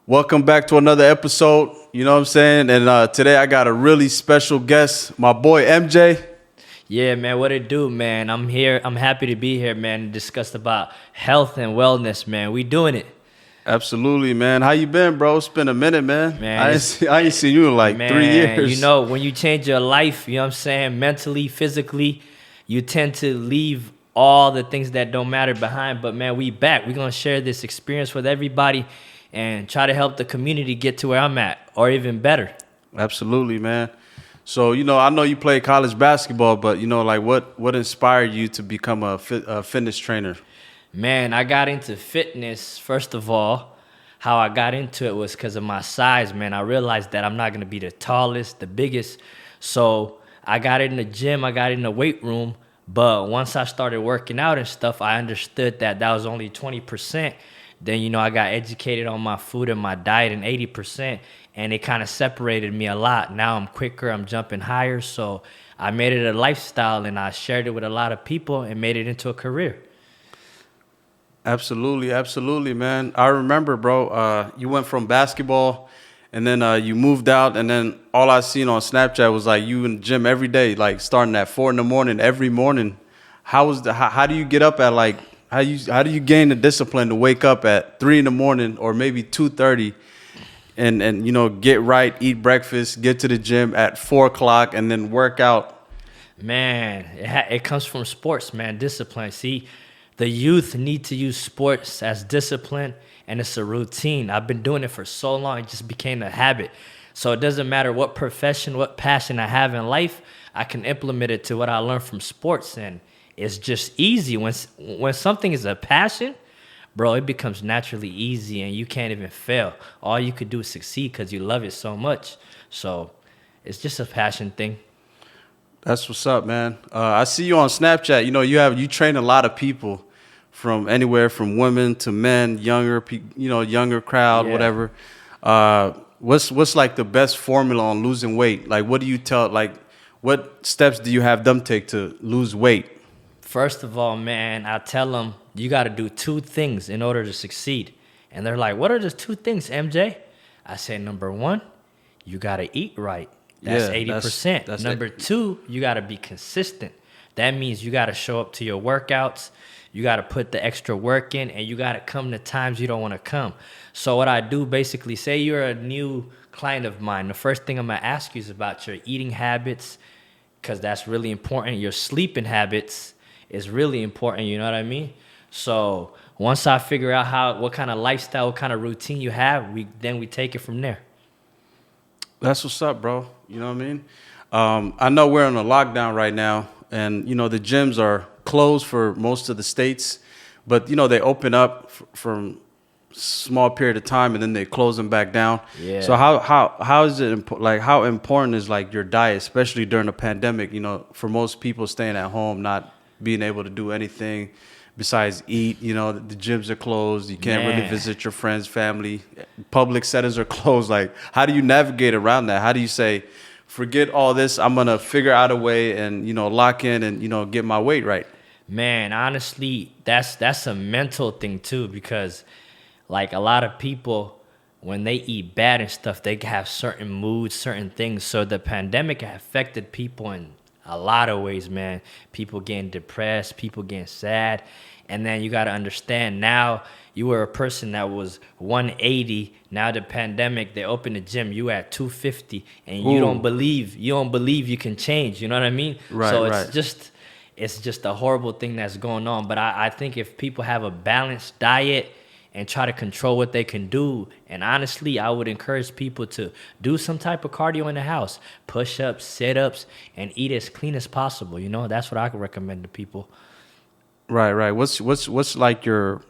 Welcome back to another episode. You know what I'm saying? And today I got a really special guest, my boy MJ. Yeah, man, what it do, man? I'm here. I'm happy to be here, man, to discuss about health and wellness, man. We doing it. Absolutely, man. How you been, bro? It's been a minute, man. Man, I ain't seen you in like 3 years. You know, when you change your life, you know what I'm saying, mentally, physically, you tend to leave all the things that don't matter behind. But, man, we back. We're going to share this experience with everybody and try to help the community get to where I'm at, or even better. Absolutely, man. So, I know you played college basketball, but, like what inspired you to become a fitness trainer? Man, I got into fitness, first of all. How I got into it was because of my size, man. I realized that I'm not going to be the tallest, the biggest. So I got in the gym, I got in the weight room. But once I started working out and stuff, I understood that was only 20%. Then, I got educated on my food and my diet in 80%. And it kind of separated me a lot. Now I'm quicker, I'm jumping higher. So I made it a lifestyle and I shared it with a lot of people and made it into a career. Absolutely, man. I remember, bro, you went from basketball and then you moved out, and then all I seen on Snapchat was like you in the gym every day, like starting at 4 a.m. every morning. How do you get up at like, how do you gain the discipline to wake up at 3 a.m. or maybe 2:30 and get right, eat breakfast, get to the gym at 4 o'clock and then work out? Man, it comes from sports, man, discipline. See, the youth need to use sports as discipline, and it's a routine. I've been doing it for so long, it just became a habit. So it doesn't matter what profession, what passion I have in life, I can implement it to what I learned from sports, and it's just easy. When something is a passion, bro, it becomes naturally easy, and you can't even fail. All you could do is succeed because you love it so much. So it's just a passion thing. That's what's up, man. I see you on Snapchat. You train a lot of people, from anywhere from women to men, younger crowd, Yeah. whatever. What's like the best formula on losing weight? Like, what do you tell? Like, what steps do you have them take to lose weight? First of all, man, I tell them you got to do two things in order to succeed. And they're like, what are the two things, MJ? I say, number one, you got to eat right. That's 80%. that's Number two, you got to be consistent. That means you got to show up to your workouts. You got to put the extra work in, and you got to come to times you don't want to come. So what I do, basically, say you're a new client of mine. The first thing I'm going to ask you is about your eating habits, because that's really important. Your sleeping habits is really important, you know what I mean? So once I figure out what kind of lifestyle, what kind of routine you have, we take it from there. That's what's up, bro. You know what I mean? I know we're on a lockdown right now, and the gyms are closed for most of the states, but they open up from small period of time and then they close them back down. Yeah. So how is it like, how important is like your diet, especially during the pandemic? For most people staying at home, not being able to do anything besides eat. The gyms are closed. You can't really visit your friends, family. Public settings are closed. Like, how do you navigate around that? How do you say, forget all this, I'm gonna figure out a way and lock in and get my weight right? Man, honestly, that's a mental thing too, because like a lot of people, when they eat bad and stuff, they have certain moods, certain things. So the pandemic affected people in a lot of ways, man. People getting depressed, people getting sad. And then you got to understand, now you were a person that was 180. Now the pandemic, they opened the gym, you at 250, and you don't believe you can change. You know what I mean? Right. So right. it's just a horrible thing that's going on. But I think if people have a balanced diet and try to control what they can do, and honestly, I would encourage people to do some type of cardio in the house, push-ups, sit-ups, and eat as clean as possible. That's what I could recommend to people. Right. What's like your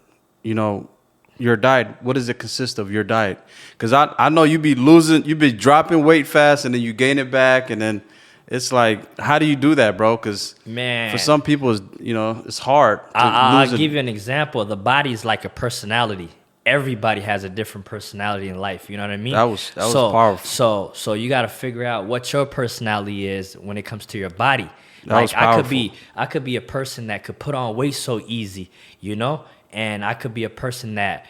diet? What does it consist of, your diet? Because I know you be dropping weight fast and then you gain it back, and then it's like, how do you do that, bro? Because, man, for some people, it's hard to I'll lose give you an example. The body is like a personality. Everybody has a different personality in life. You know what I mean? That was powerful. So you got to figure out what your personality is when it comes to your body. That was powerful. I could be a person that could put on weight so easy, and I could be a person that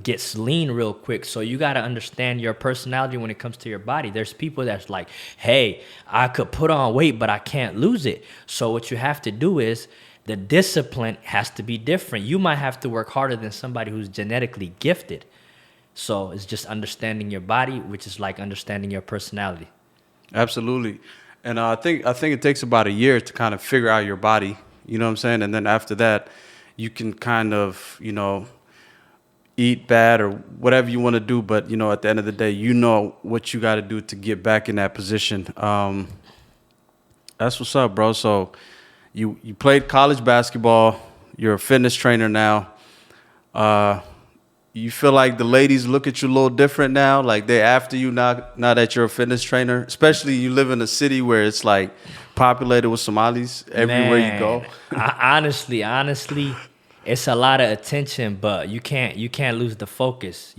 gets lean real quick. So you got to understand your personality when it comes to your body. There's people that's like, hey, I could put on weight, but I can't lose it. So what you have to do is the discipline has to be different. You might have to work harder than somebody who's genetically gifted. So it's just understanding your body, which is like understanding your personality. Absolutely. And I think it takes about a year to kind of figure out your body, you know what I'm saying? And then after that, you can kind of, eat bad or whatever you want to do, but at the end of the day, you know what you got to do to get back in that position. That's what's up, bro. So you played college basketball, you're a fitness trainer now. You feel like the ladies look at you a little different now, like they after you now that you're a fitness trainer, especially you live in a city where it's like populated with Somalis everywhere you go. Honestly, it's a lot of attention, but you can't lose the focus.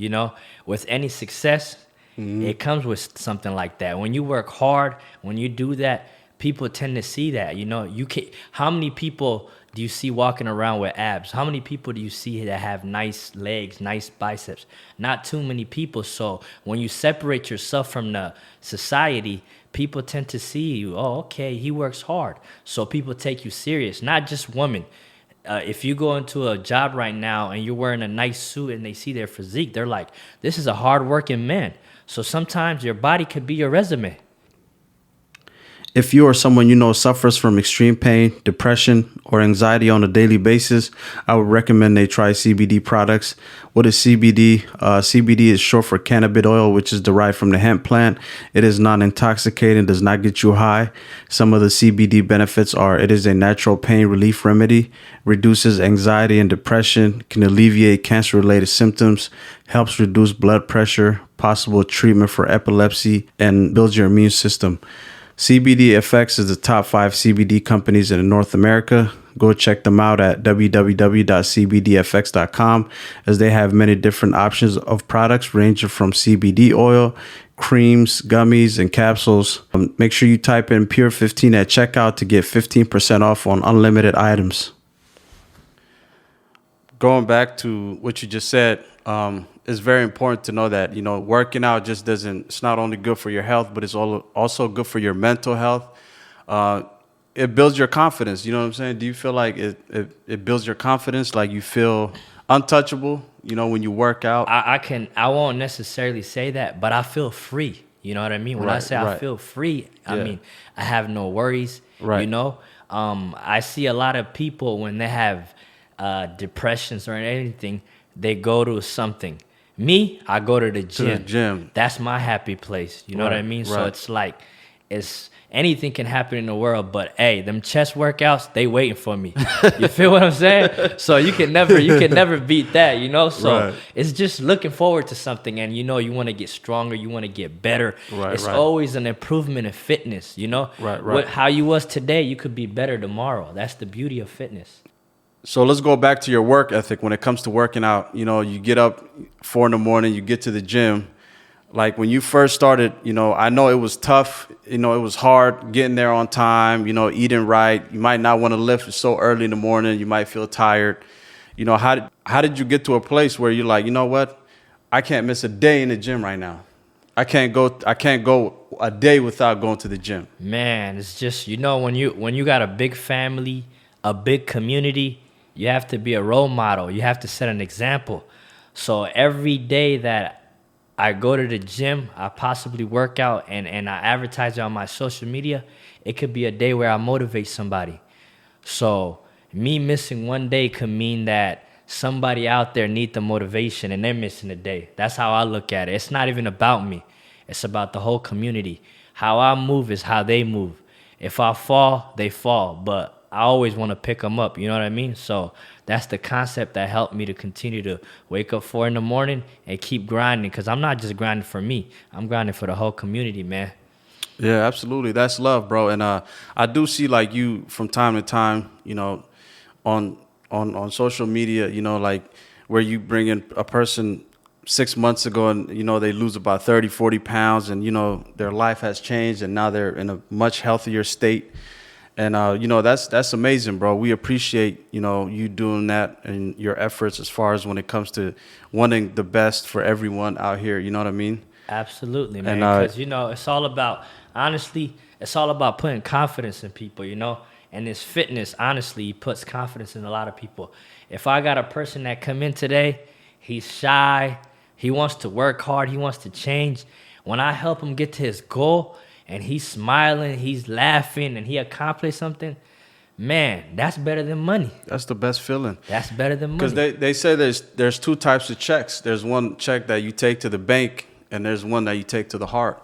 With any success, it comes with something like that. When you work hard, when you do that, people tend to see that. You can. How many people do you see walking around with abs? How many people do you see that have nice legs, nice biceps? Not too many people. So when you separate yourself from the society, people tend to see you. Oh, okay, he works hard. So people take you serious, not just women. If you go into a job right now and you're wearing a nice suit and they see their physique, they're like, this is a hardworking man. So sometimes your body could be your resume. If you or someone you know suffers from extreme pain, depression, or anxiety on a daily basis, I would recommend they try CBD products. What is CBD? CBD is short for cannabis oil, which is derived from the hemp plant. It is non-intoxicating, does not get you high. Some of the CBD benefits are it is a natural pain relief remedy, reduces anxiety and depression, can alleviate cancer-related symptoms, helps reduce blood pressure, possible treatment for epilepsy, and builds your immune system. CBD FX is the top 5 CBD companies in North America. Go check them out at www.cbdfx.com as they have many different options of products ranging from CBD oil, creams, gummies, and capsules. Make sure you type in Pure 15 at checkout to get 15% off on unlimited items. Going back to what you just said, it's very important to know that, working out it's not only good for your health, but it's also good for your mental health. It builds your confidence. You know what I'm saying? Do you feel like it builds your confidence? Like you feel untouchable, when you work out? I won't necessarily say that, but I feel free. You know what I mean? When I say I feel free, I mean, I have no worries, I see a lot of people when they have depressions or anything, they go to something. Me, I go to the gym. That's my happy place. You know what I mean? So it's like, anything can happen in the world, but hey, them chest workouts, they waiting for me. You feel what I'm saying? So you can never beat that, So it's just looking forward to something, and you want to get stronger, you want to get better. It's always an improvement in fitness, How you was today, you could be better tomorrow. That's the beauty of fitness. So let's go back to your work ethic when it comes to working out. You get up 4 a.m, you get to the gym. Like when you first started, I know it was tough. It was hard getting there on time, eating right. You might not want to lift so early in the morning. You might feel tired. How did you get to a place where you're like, you know what? I can't miss a day in the gym right now. I can't go a day without going to the gym. Man, it's just, when you got a big family, a big community, you have to be a role model. You have to set an example. So every day that I go to the gym, I possibly work out, and I advertise it on my social media, it could be a day where I motivate somebody. So me missing one day could mean that somebody out there needs the motivation and they're missing a day. That's how I look at it. It's not even about me. It's about the whole community. How I move is how they move. If I fall, they fall. But I always want to pick them up, you know what I mean? So that's the concept that helped me to continue to wake up 4 a.m. and keep grinding, because I'm not just grinding for me. I'm grinding for the whole community, man. Yeah, absolutely. That's love, bro. And I do see like you from time to time, on social media, like where you bring in a person 6 months ago and, they lose about 30, 40 pounds and, their life has changed and now they're in a much healthier state. And you know, that's amazing, bro. We appreciate, you know, you doing that and your efforts as far as when it comes to wanting the best for everyone out here. You know what I mean? Absolutely, man. And Because, you know, it's all about, honestly, it's all about putting confidence in people, you know? And this fitness, honestly, puts confidence in a lot of people. If I got a person that come in today, he's shy, he wants to work hard, he wants to change. When I help him get to his goal and he's smiling, he's laughing, and he accomplished something, man, that's better than money. that's the best feeling. That's better than Because money. they say there's two types of checks. There's one check that you take to the bank, and there's one that you take to the heart.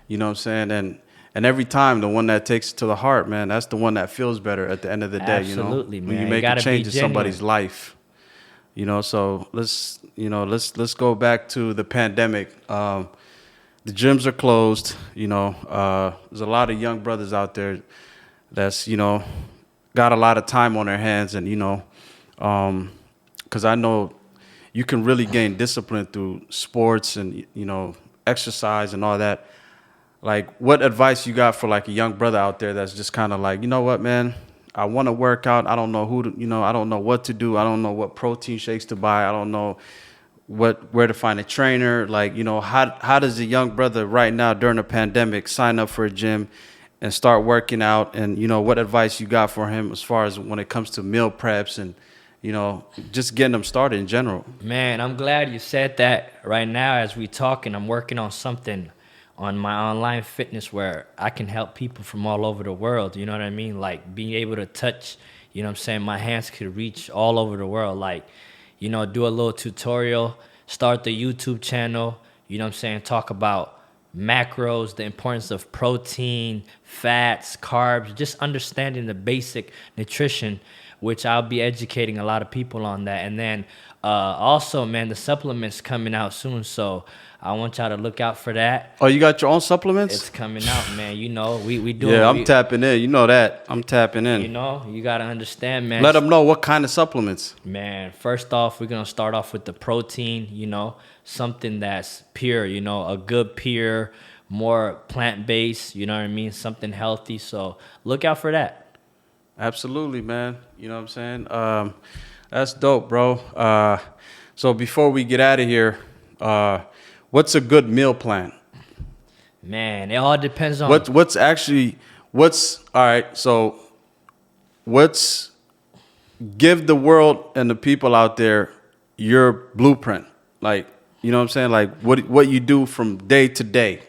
You know what I'm saying? And every time the one that takes it to the heart, man, that's the one that feels better at the end of the day. Absolutely, you know, man. when you You make gotta a be change in genuine. somebody's life. You know, so let's go back to the pandemic. The gyms are closed. You know, there's a lot of young brothers out there that's, you know, got a lot of time on their hands, and you know, because I know you can really gain discipline through sports and, you know, exercise and all that. Like, what advice you got for like a young brother out there that's just kind of like, you know what, man, I want to work out. I don't know who to, you know, I don't know what to do. I don't know what protein shakes to buy. I don't know where to find a trainer. Like, you know, how does a young brother right now during the pandemic sign up for a gym and start working out? And, you know, what advice you got for him as far as when it comes to meal preps and, you know, just getting them started in general? Man, I'm glad you said that. Right now, as we talking, I'm working on something on my online fitness where I can help people from all over the world. You know what I mean? Like being able to touch, you know what I'm saying? My hands could reach all over the world. Like, you know, do a little tutorial, start the YouTube channel, you know what I'm saying? Talk about macros, the importance of protein, fats, carbs, just understanding the basic nutrition, which I'll be educating a lot of people on that. And then also, man, the supplements coming out soon, so I want y'all to look out for that. Oh, you got your own supplements? It's coming out, man. You know, we do. Yeah, I'm tapping in. You know that. I'm tapping in. You know, you gotta understand, man. Let them know what kind of supplements. Man, first off, we're gonna start off with the protein. You know, something that's pure. You know, a good pure, more plant-based. You know what I mean? Something healthy. So look out for that. Absolutely, man. You know what I'm saying? That's dope, bro. So before we get out of here, what's a good meal plan? Man, it all depends on What's all right, so what's give the world and the people out there your blueprint. Like, you know what I'm saying? Like what you do from day to day.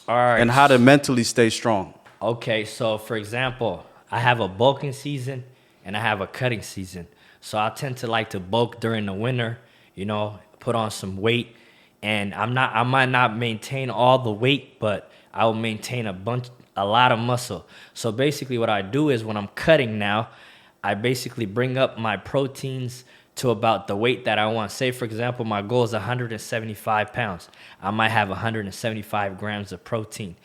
All right. And how to mentally stay strong. Okay, so for example, I have a bulking season and I have a cutting season. So I tend to like to bulk during the winter, you know, put on some weight. And I might not maintain all the weight, but I will maintain a lot of muscle. So basically what I do is when I'm cutting now, I basically bring up my proteins to about the weight that I want. Say, for example, my goal is 175 pounds. I might have 175 grams of protein.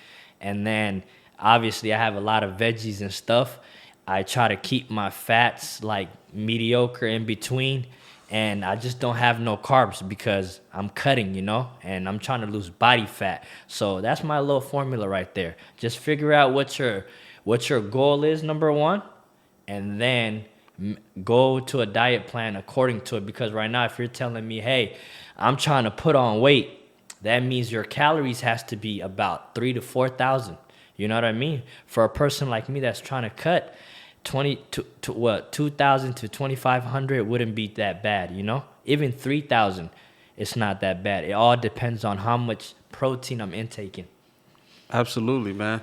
And then obviously I have a lot of veggies and stuff. I try to keep my fats like mediocre in between. And I just don't have no carbs because I'm cutting, you know, and I'm trying to lose body fat. So that's my little formula right there. Just figure out what your goal is, number one, and then go to a diet plan according to it. Because right now, if you're telling me, hey, I'm trying to put on weight, that means your calories has to be about 3,000 to 4,000. You know what I mean? For a person like me that's trying to cut, 2,000 to 2,500 wouldn't be that bad, you know? Even 3,000, it's not that bad. It all depends on how much protein I'm intaking. Absolutely, man.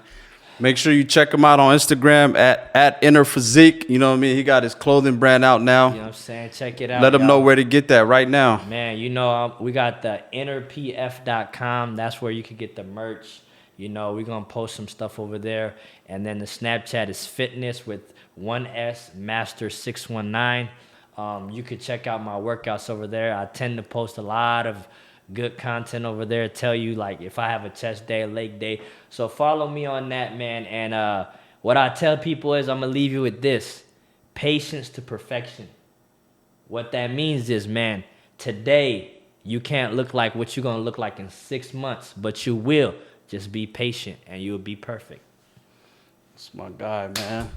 Make sure you check him out on Instagram at Inner Physique. You know what I mean? He got his clothing brand out now. You know what I'm saying? Check it out. Let him know y'all. where to get that right now. Man, you know, we got the innerpf.com. That's where you can get the merch. You know, we're going to post some stuff over there. And then the Snapchat is fitness with 1S Master 619. You could check out my workouts over there. I tend to post a lot of good content over there. Tell you, like, if I have a chest day, a leg day. So follow me on that, man. And what I tell people is I'm going to leave you with this. Patience to perfection. What that means is, man, today you can't look like what you're going to look like in 6 months, but you will. Just be patient and you'll be perfect. That's my guy, man.